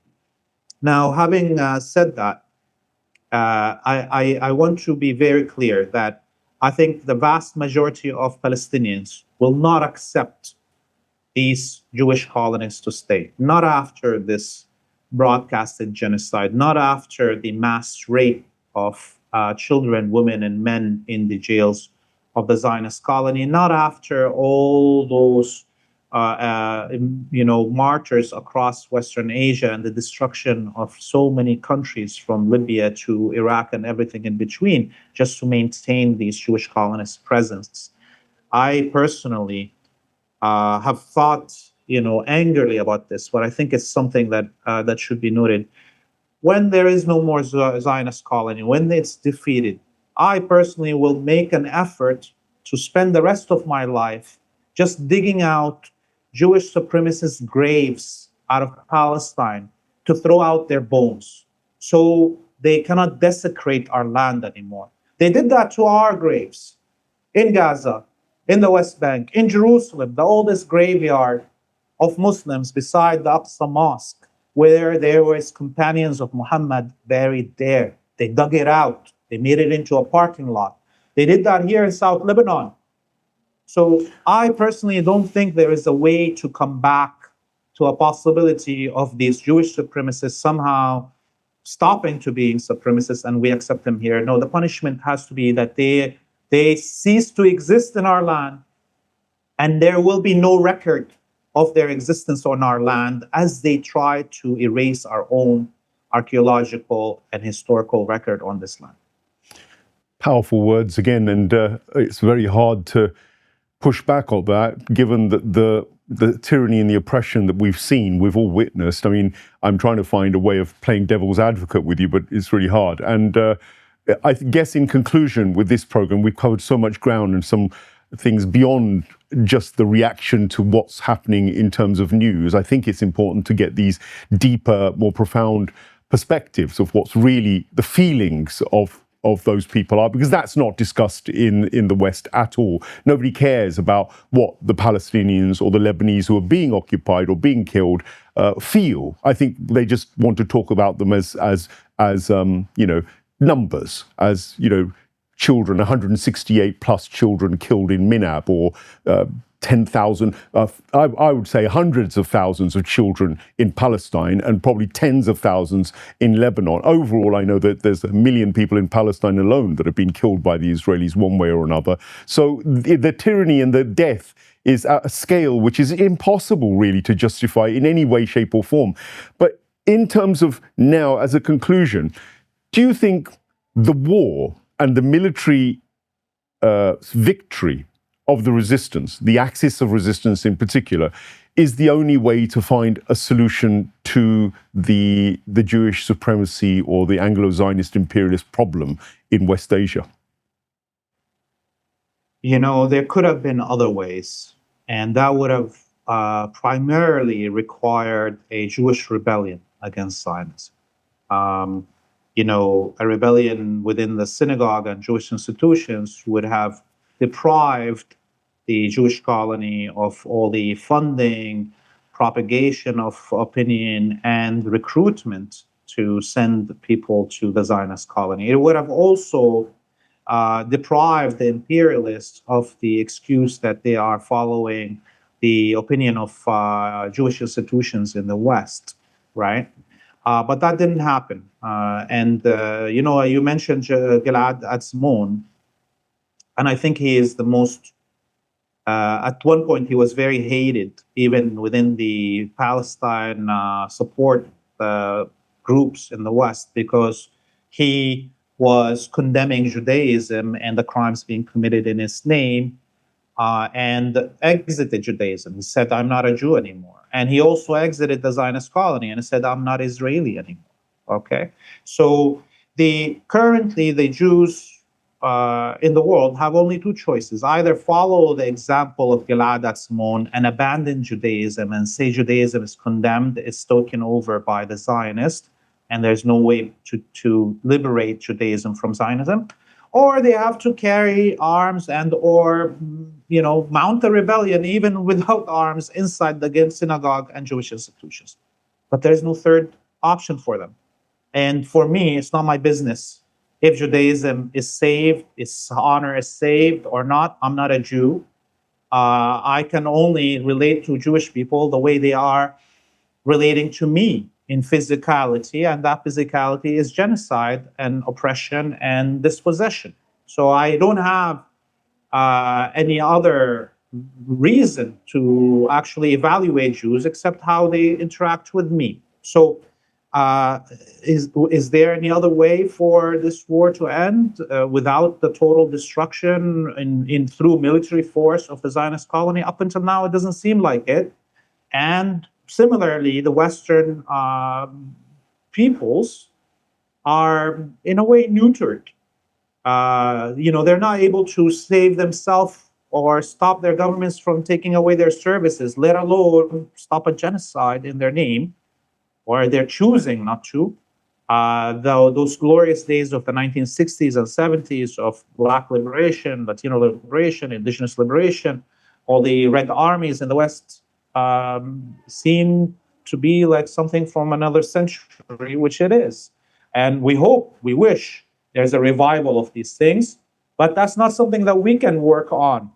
Now, having said that, I want to be very clear that I think the vast majority of Palestinians will not accept these Jewish colonists to stay, not after this broadcasted genocide, not after the mass rape of children, women, and men in the jails of the Zionist colony, not after all those martyrs across Western Asia and the destruction of so many countries from Libya to Iraq and everything in between, just to maintain these Jewish colonists' presence. I personally have thought, angrily about this, but I think it's something that should be noted. When there is no more Zionist colony, when it's defeated, I personally will make an effort to spend the rest of my life just digging out Jewish supremacist graves out of Palestine to throw out their bones so they cannot desecrate our land anymore. They did that to our graves in Gaza, in the West Bank, in Jerusalem, the oldest graveyard of Muslims beside the Aqsa Mosque, where there was companions of Muhammad buried there. They dug it out. They made it into a parking lot. They did that here in South Lebanon. So I personally don't think there is a way to come back to a possibility of these Jewish supremacists somehow stopping to being supremacists and we accept them here. No, the punishment has to be that they cease to exist in our land, and there will be no record of their existence on our land as they try to erase our own archaeological and historical record on this land. Powerful words again, and it's very hard to push back on that, given that the tyranny and the oppression that we've all witnessed. I mean, I'm trying to find a way of playing devil's advocate with you, but it's really hard. And I guess in conclusion with this program, we've covered so much ground and some things beyond just the reaction to what's happening in terms of news. I think it's important to get these deeper, more profound perspectives of what's really the feelings of those people are, because that's not discussed in the West at all. Nobody cares about what the Palestinians or the Lebanese who are being occupied or being killed feel. I think they just want to talk about them as numbers, as children, 168 plus children killed in Minab, or 10,000, I would say hundreds of thousands of children in Palestine, and probably tens of thousands in Lebanon. Overall, I know that there's 1 million people in Palestine alone that have been killed by the Israelis one way or another. So the tyranny and the death is at a scale which is impossible really to justify in any way, shape or form. But in terms of now, as a conclusion, do you think the war and the military victory of the resistance, the axis of resistance in particular, is the only way to find a solution to the Jewish supremacy or the Anglo-Zionist imperialist problem in West Asia? There could have been other ways, and that would have primarily required a Jewish rebellion against Zionism. A rebellion within the synagogue and Jewish institutions would have deprived the Jewish colony of all the funding, propagation of opinion, and recruitment to send people to the Zionist colony. It would have also deprived the imperialists of the excuse that they are following the opinion of Jewish institutions in the West, right? But that didn't happen. You mentioned Gilad Atzmon, and I think he is the most, at one point, he was very hated, even within the Palestine support groups in the West, because he was condemning Judaism and the crimes being committed in its name, and exited Judaism. He said, "I'm not a Jew anymore." And he also exited the Zionist colony and said, "I'm not Israeli anymore." Okay, so currently the Jews in the world have only two choices: either follow the example of Gilad Atzmon and abandon Judaism and say Judaism is condemned, it's taken over by the Zionists, and there's no way to liberate Judaism from Zionism, or they have to carry arms or mount a rebellion even without arms inside the synagogue and Jewish institutions. But there's no third option for them. And for me, it's not my business if Judaism is saved, its honor is saved or not. I'm not a Jew. I can only relate to Jewish people the way they are relating to me in physicality, and that physicality is genocide and oppression and dispossession. So I don't have any other reason to actually evaluate Jews except how they interact with me. So is there any other way for this war to end without the total destruction through military force of the Zionist colony? Up until now, it doesn't seem like it. And similarly, the Western peoples are in a way neutered. They're not able to save themselves or stop their governments from taking away their services, let alone stop a genocide in their name, or they're choosing not to. Though those glorious days of the 1960s and 70s of Black liberation, Latino liberation, Indigenous liberation, all the Red Armies in the West seem to be like something from another century, which it is. And we wish there's a revival of these things, but that's not something that we can work on.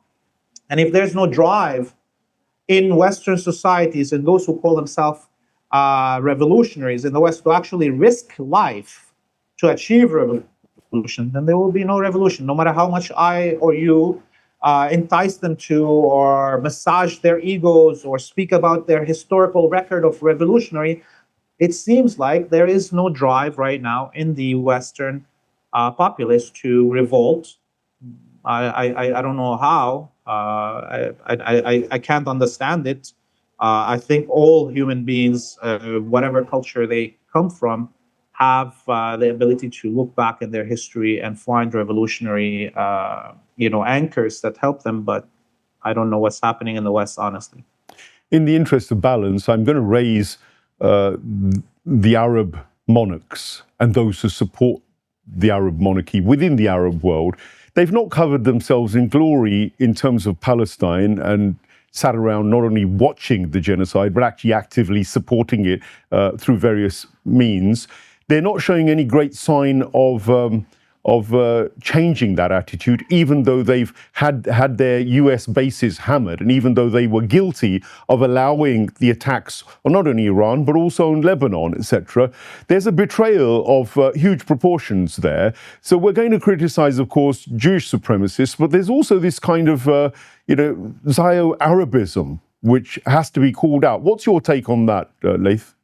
And if there's no drive in Western societies and those who call themselves revolutionaries in the West to actually risk life to achieve revolution, then there will be no revolution, no matter how much I or you entice them to or massage their egos or speak about their historical record of revolutionary. It seems like there is no drive right now in the Western populace to revolt. I don't know how. I can't understand it. I think all human beings, whatever culture they come from, have the ability to look back in their history and find revolutionary, anchors that help them. But I don't know what's happening in the West, honestly. In the interest of balance, I'm going to raise the Arab monarchs and those who support the Arab monarchy within the Arab world. They've not covered themselves in glory in terms of Palestine and sat around not only watching the genocide, but actually actively supporting it through various means. They're not showing any great sign of changing that attitude, even though they've had their US bases hammered, and even though they were guilty of allowing the attacks on not only Iran, but also on Lebanon, etc. There's a betrayal of huge proportions there. So we're going to criticize, of course, Jewish supremacists, but there's also this kind of, Zio-Arabism, which has to be called out. What's your take on that, Laith?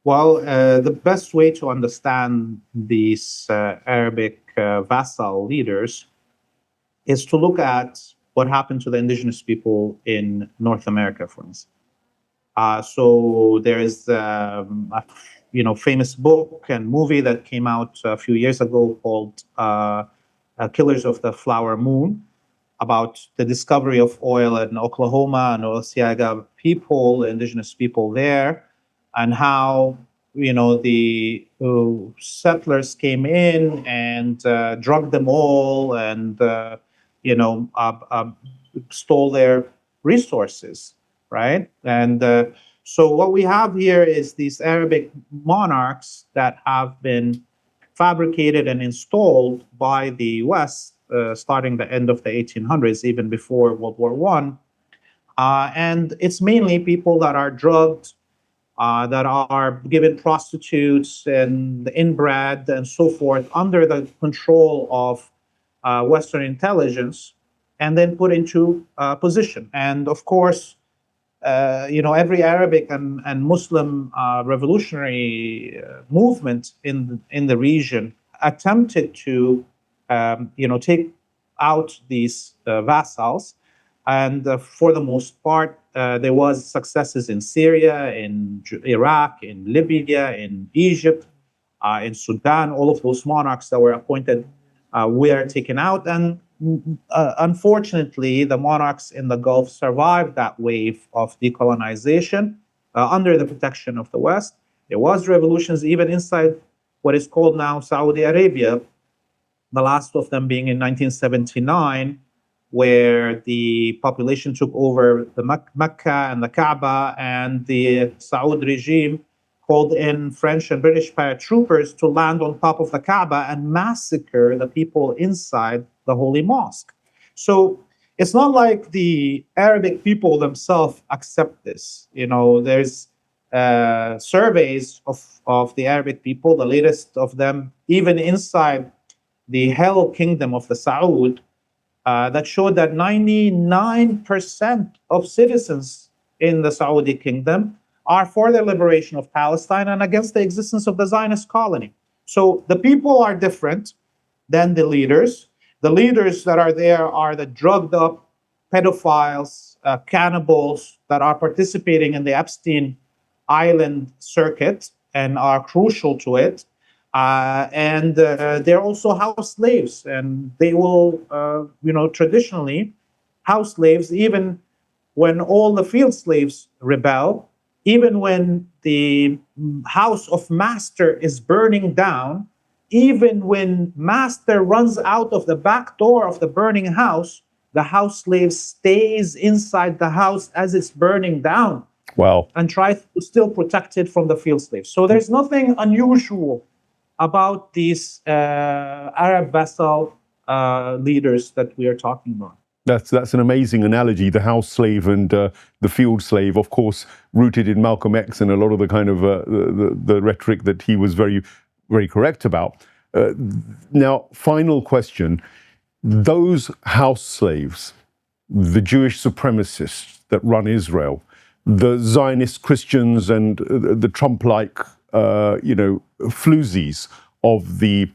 Well, the best way to understand these Arabic vassal leaders is to look at what happened to the indigenous people in North America, for instance. So there is a famous book and movie that came out a few years ago called Killers of the Flower Moon, about the discovery of oil in Oklahoma and Osceola people, indigenous people there, and how the settlers came in and drugged them all and stole their resources, right? And so what we have here is these Arabic monarchs that have been fabricated and installed by the West starting the end of the 1800s, even before World War I. And it's mainly people that are drugged, that are given prostitutes and inbred and so forth under the control of Western intelligence, and then put into position. And of course, every Arabic and Muslim revolutionary movement in the region attempted to, take out these vassals. And for the most part, there was successes in Syria, in Iraq, in Libya, in Egypt, in Sudan. All of those monarchs that were appointed were taken out. And unfortunately, the monarchs in the Gulf survived that wave of decolonization under the protection of the West. There was revolutions even inside what is called now Saudi Arabia, the last of them being in 1979, where the population took over the Mecca and the Kaaba, and the Saud regime called in French and British paratroopers to land on top of the Kaaba and massacre the people inside the Holy Mosque. So it's not like the Arabic people themselves accept this. There's surveys of the Arabic people, the latest of them, even inside the Hell Kingdom of the Saud, that showed that 99% of citizens in the Saudi kingdom are for the liberation of Palestine and against the existence of the Zionist colony. So the people are different than the leaders. The leaders that are there are the drugged up pedophiles, cannibals that are participating in the Epstein Island circuit and are crucial to it. And they're also house slaves, and they will, traditionally house slaves, even when all the field slaves rebel, even when the house of master is burning down, even when master runs out of the back door of the burning house, the house slave stays inside the house as it's burning down. Wow. And tries to still protect it from the field slaves. So there's nothing unusual about these Arab vassal leaders that we are talking about. That's an amazing analogy, the house slave and the field slave, of course, rooted in Malcolm X and a lot of the kind of the rhetoric that he was very, very correct about. Now, final question. Those house slaves, the Jewish supremacists that run Israel, the Zionist Christians and the Trump-like, floozies of the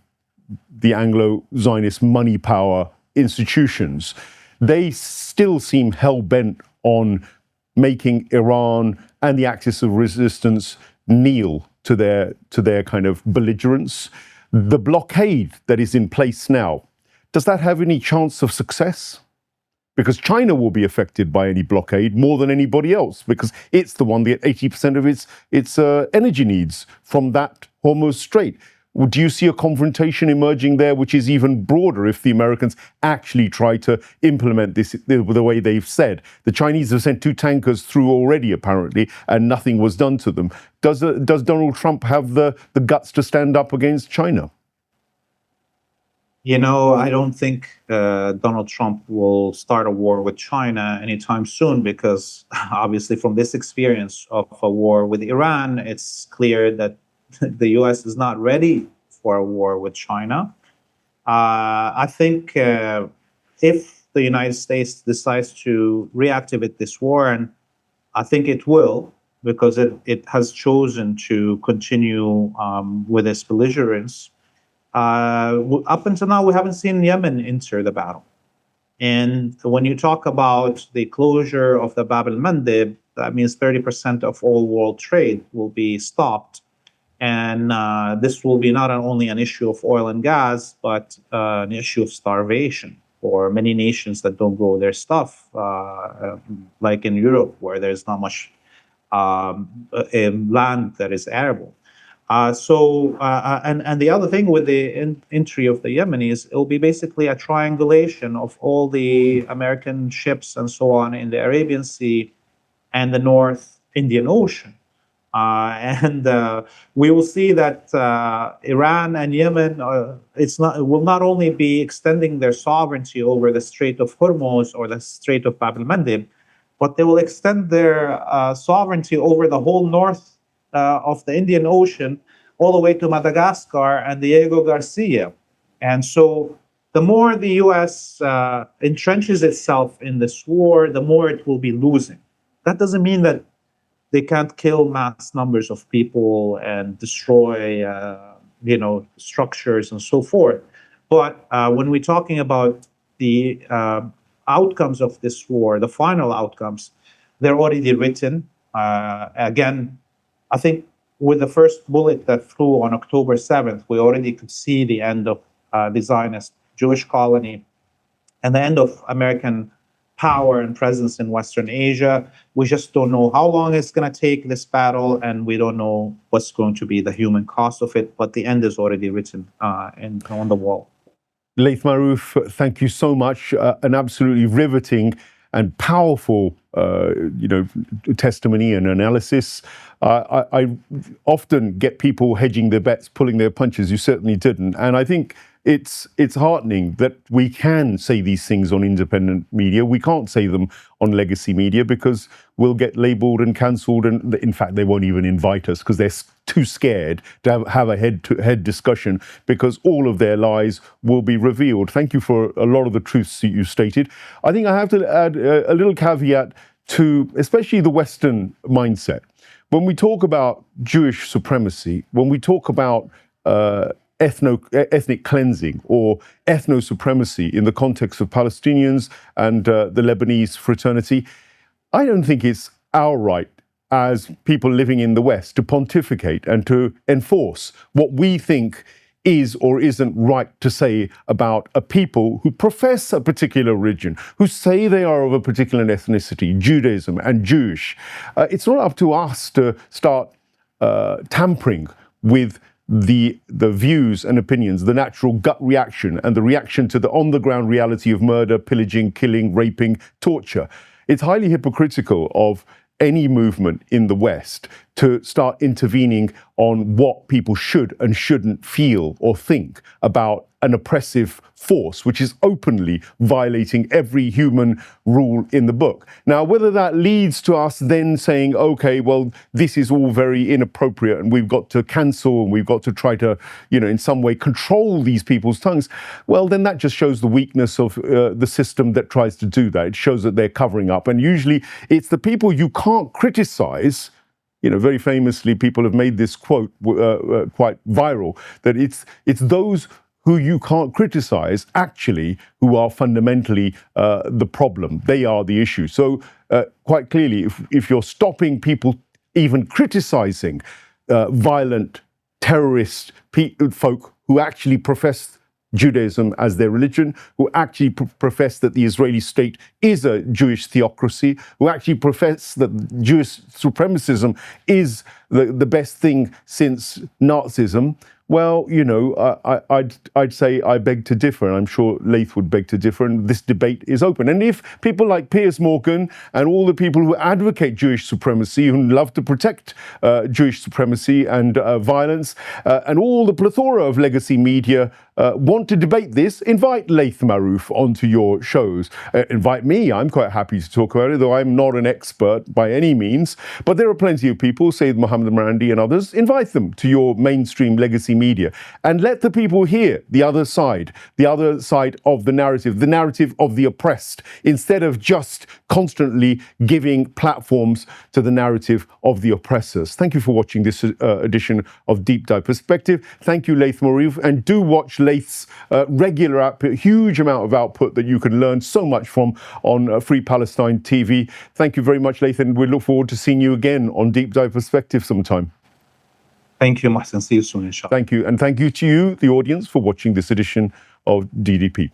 Anglo-Zionist money power institutions, they still seem hell-bent on making Iran and the Axis of Resistance kneel to their kind of belligerence. The blockade that is in place now, does that have any chance of success? Because China will be affected by any blockade more than anybody else, because it's the one that 80% of its energy needs from that Hormuz Strait. Do you see a confrontation emerging there, which is even broader if the Americans actually try to implement this the way they've said? The Chinese have sent 2 tankers through already, apparently, and nothing was done to them. Does Donald Trump have the guts to stand up against China? You know, I don't think Donald Trump will start a war with China anytime soon, because obviously from this experience of a war with Iran, it's clear that the U.S. is not ready for a war with China. I think if the United States decides to reactivate this war, and I think it will, because it has chosen to continue with its belligerence. Up until now, we haven't seen Yemen enter the battle. And when you talk about the closure of the Bab el-Mandeb, that means 30% of all world trade will be stopped. And this will be not only an issue of oil and gas, but an issue of starvation for many nations that don't grow their stuff, like in Europe, where there's not much land that is arable. And the other thing with the entry of the Yemenis, it'll be basically a triangulation of all the American ships and so on in the Arabian Sea and the North Indian Ocean. And we will see that Iran and Yemen will not only be extending their sovereignty over the Strait of Hormuz or the Strait of Bab el-Mandeb, but they will extend their sovereignty over the whole north of the Indian Ocean, all the way to Madagascar and Diego Garcia. And so the more the U.S. entrenches itself in this war, the more it will be losing. That doesn't mean that they can't kill mass numbers of people and destroy structures and so forth. But when we're talking about the outcomes of this war, the final outcomes, they're already written. Again, I think with the first bullet that flew on October 7th, we already could see the end of the Zionist Jewish colony and the end of American power and presence in Western Asia. We just don't know how long it's going to take, this battle, and we don't know what's going to be the human cost of it, but the end is already written on the wall. Laith Marouf, thank you so much. An absolutely riveting and powerful testimony and analysis. I often get people hedging their bets, pulling their punches. You certainly didn't. And I think it's heartening that we can say these things on independent media. We can't say them on legacy media because we'll get labeled and cancelled. And in fact, they won't even invite us because they're too scared to have a head-to-head discussion, because all of their lies will be revealed. Thank you for a lot of the truths that you stated. I think I have to add a little caveat to especially the Western mindset. When we talk about Jewish supremacy, when we talk about ethnic cleansing or ethno-supremacy in the context of Palestinians and the Lebanese fraternity, I don't think it's our right as people living in the West to pontificate and to enforce what we think is or isn't right to say about a people who profess a particular religion, who say they are of a particular ethnicity, Judaism and Jewish. It's not up to us to start tampering with the views and opinions, the natural gut reaction and the reaction to the on-the-ground reality of murder, pillaging, killing, raping, torture. It's highly hypocritical of any movement in the West to start intervening on what people should and shouldn't feel or think about an oppressive force, which is openly violating every human rule in the book. Now, whether that leads to us then saying, okay, well, this is all very inappropriate and we've got to cancel and we've got to try to, in some way control these people's tongues, well, then that just shows the weakness of the system that tries to do that. It shows that they're covering up. And usually it's the people you can't criticize. Very famously, people have made this quote quite viral, that it's those who you can't criticize, actually, who are fundamentally the problem. They are the issue. So quite clearly, if you're stopping people even criticizing violent, terrorist folk who actually profess Judaism as their religion, who actually profess that the Israeli state is a Jewish theocracy, who actually profess that Jewish supremacism is the best thing since Nazism. Well, you know, I'd say I beg to differ, and I'm sure Laith would beg to differ, and this debate is open. And if people like Piers Morgan and all the people who advocate Jewish supremacy, who love to protect Jewish supremacy and violence, and all the plethora of legacy media want to debate this, invite Laith Marouf onto your shows. Invite me, I'm quite happy to talk about it, though I'm not an expert by any means. But there are plenty of people, Sayyid Muhammad Marandi and others, invite them to your mainstream legacy media and let the people hear the other side of the narrative of the oppressed, instead of just constantly giving platforms to the narrative of the oppressors. Thank you for watching this edition of Deep Dive Perspective. Thank you, Laith Marouf, and do watch Laith's regular output, huge amount of output that you can learn so much from on Free Palestine TV. Thank you very much, Laith, and we look forward to seeing you again on Deep Dive Perspective sometime. Thank you, Mohsen. See you soon, inshallah. Thank you, and thank you to you, the audience, for watching this edition of DDP.